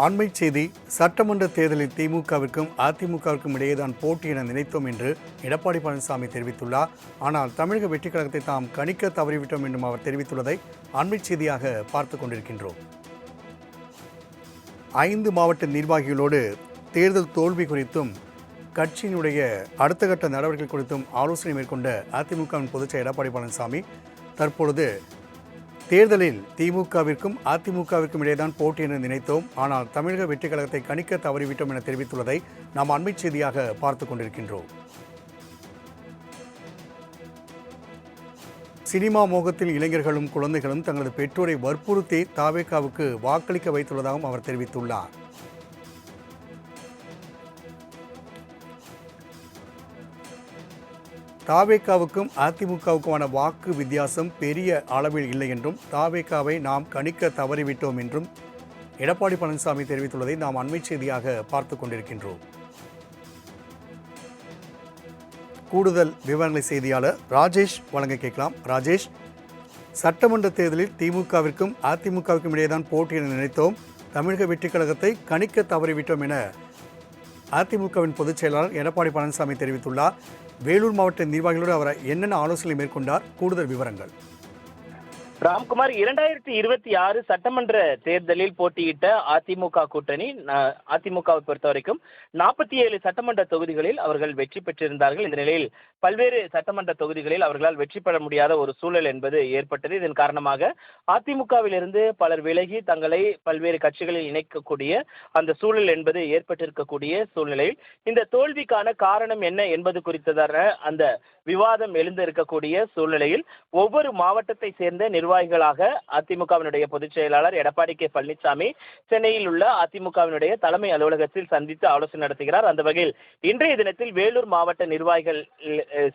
அண்மை செய்தி. சட்டமன்ற தேர்தலில் திமுகவிற்கும் அதிமுகவிற்கும் இடையேதான் போட்டி என நினைத்தோம் என்று எடப்பாடி பழனிசாமி தெரிவித்துள்ளார். ஆனால் தமிழக வெற்றிக் கழகத்தை தாம் கணிக்க தவறிவிட்டோம் என்றும் அவர் தெரிவித்துள்ளதை அண்மை செய்தியாக பார்த்துக் கொண்டிருக்கின்றோம். 5 மாவட்ட நிர்வாகிகளோடு தேர்தல் தோல்வி குறித்தும் கட்சியினுடைய அடுத்த கட்ட நடவடிக்கை குறித்தும் ஆலோசனை மேற்கொண்ட அதிமுகவின் பொதுச்செயலர் எடப்பாடி பழனிசாமி தற்பொழுது தேர்தலில் திமுகவிற்கும் அதிமுகவிற்கும் இடையேதான் போட்டி என நினைத்தோம், ஆனால் தமிழக வெற்றிக் கழகத்தை கணிக்க தவறிவிட்டோம் என தெரிவித்துள்ளதை நாம் அண்மை செய்தியாக பார்த்துக் கொண்டிருக்கின்றோம். சினிமா மோகத்தில் இளைஞர்களும் குழந்தைகளும் தங்களது பெற்றோரை வற்புறுத்தி தாவேகாவுக்கு வாக்களிக்க வைத்துள்ளதாகவும் அவர் தெரிவித்துள்ளார். தாவேகாவுக்கும் அதிமுகவுக்குமான வாக்கு வித்தியாசம் பெரிய அளவில் இல்லை என்றும் தாவேகாவை நாம் கணிக்க தவறிவிட்டோம் என்றும் எடப்பாடி பழனிசாமி தெரிவித்துள்ளதை நாம் அண்மை செய்தியாக பார்த்துக் கொண்டிருக்கின்றோம். கூடுதல் விவரங்களை செய்தியாளர் ராஜேஷ் வழங்க கேட்கலாம். ராஜேஷ், சட்டமன்ற தேர்தலில் திமுகவிற்கும் அதிமுகவிற்கும் இடையேதான் போட்டி என நினைத்தோம், தமிழக வெற்றிக் கழகத்தை கணிக்க தவறிவிட்டோம் என அதிமுகவின் பொதுச் செயலாளர் எடப்பாடி பழனிசாமி தெரிவித்துள்ளார். வேலூர் மாவட்ட நிர்வாகிகளோடு அவர் என்னென்ன ஆலோசனை மேற்கொண்டார்? கூடுதல் விவரங்கள். ராம்குமார், 2026 சட்டமன்ற தேர்தலில் போட்டியிட்ட அதிமுக கூட்டணி அதிமுகவை பொறுத்த வரைக்கும் 47 சட்டமன்ற தொகுதிகளில் அவர்கள் வெற்றி பெற்றிருந்தார்கள். இந்த நிலையில் பல்வேறு சட்டமன்ற தொகுதிகளில் அவர்களால் வெற்றி பெற முடியாத ஒரு சூழல் என்பது ஏற்பட்டது. இதன் காரணமாக அதிமுகவிலிருந்து பலர் விலகி தங்களை பல்வேறு கட்சிகளில் இணைக்கக்கூடிய அந்த சூழல் என்பது ஏற்பட்டிருக்கக்கூடிய சூழ்நிலையில் இந்த தோல்விக்கான காரணம் என்ன என்பது குறித்ததான அந்த விவாதம் எழுந்திருக்கக்கூடிய சூழ்நிலையில் ஒவ்வொரு மாவட்டத்தை சேர்ந்த நிர்வாகிகளாக அதிமுகவினுடைய பொதுச் செயலாளர் எடப்பாடி கே பழனிசாமி சென்னையில் உள்ள அதிமுகவினுடைய தலைமை அலுவலகத்தில் சந்தித்து ஆலோசனை நடத்துகிறார். அந்த வகையில் இன்றைய தினத்தில் வேலூர் மாவட்ட நிர்வாகிகள்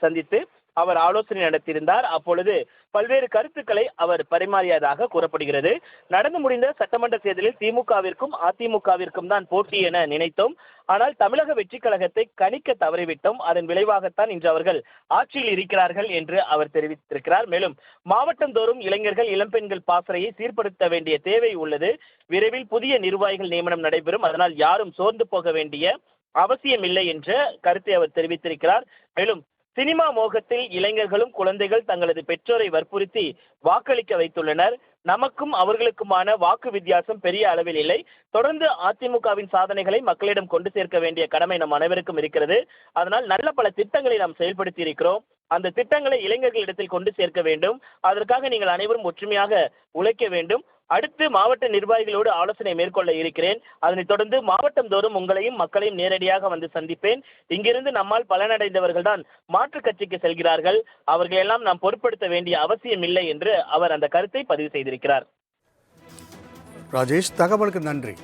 சந்தித்து அவர் ஆலோசனை நடத்தியிருந்தார். அப்பொழுது பல்வேறு கருத்துக்களை அவர் பரிமாறியதாக கூறப்படுகிறது. நடந்து முடிந்த சட்டமன்ற தேர்தலில் திமுகவிற்கும் அதிமுகவிற்கும் தான் போட்டி என நினைத்தோம், ஆனால் தமிழக வெற்றிக் கழகத்தை கணிக்க தவறிவிட்டோம், அதன் விளைவாகத்தான் இன்று அவர்கள் ஆட்சியில் இருக்கிறார்கள் என்று அவர் தெரிவித்திருக்கிறார். மேலும் மாவட்டந்தோறும் இளைஞர்கள் இளம்பெண்கள் பாசறையை சீர்படுத்த வேண்டிய தேவை உள்ளது, விரைவில் புதிய நிர்வாகிகள் நியமனம் நடைபெறும், அதனால் யாரும் சோர்ந்து போக வேண்டிய அவசியம் இல்லை என்ற கருத்தை அவர் தெரிவித்திருக்கிறார். மேலும் சினிமா மோகத்தில் இளைஞர்களும் குழந்தைகள் தங்களது பெற்றோரை வற்புறுத்தி வாக்களிக்க வைத்துள்ளனர், நமக்கும் அவர்களுக்குமான வாக்கு வித்தியாசம் பெரிய அளவில் இல்லை, தொடர்ந்து அதிமுகவின் சாதனைகளை மக்களிடம் கொண்டு சேர்க்க வேண்டிய கடமை நம் அனைவருக்கும் இருக்கிறது, அதனால் நல்ல பல திட்டங்களை நாம் செயல்படுத்தி இருக்கிறோம், அந்த திட்டங்களை இளைஞர்களிடத்தில் கொண்டு சேர்க்க வேண்டும், அதற்காக நீங்கள் அனைவரும் ஒற்றுமையாக உழைக்க வேண்டும், அடுத்து மாவட்ட நிர்வாகிகளோடு ஆலோசனை மேற்கொள்ள இருக்கிறேன், அதனைத் தொடர்ந்து மாவட்டம் தோறும் உங்களையும் மக்களையும் நேரடியாக வந்து சந்திப்பேன், இங்கிருந்து நம்மால் பலனடைந்தவர்கள் தான் மாற்றுக் கட்சிக்கு செல்கிறார்கள், அவர்களெல்லாம் நாம் பொருட்படுத்த வேண்டிய அவசியம் இல்லை என்று அவர் அந்த கருத்தை பதிவு செய்திருக்கிறார். ராஜேஷ், தகவலுக்கு நன்றி.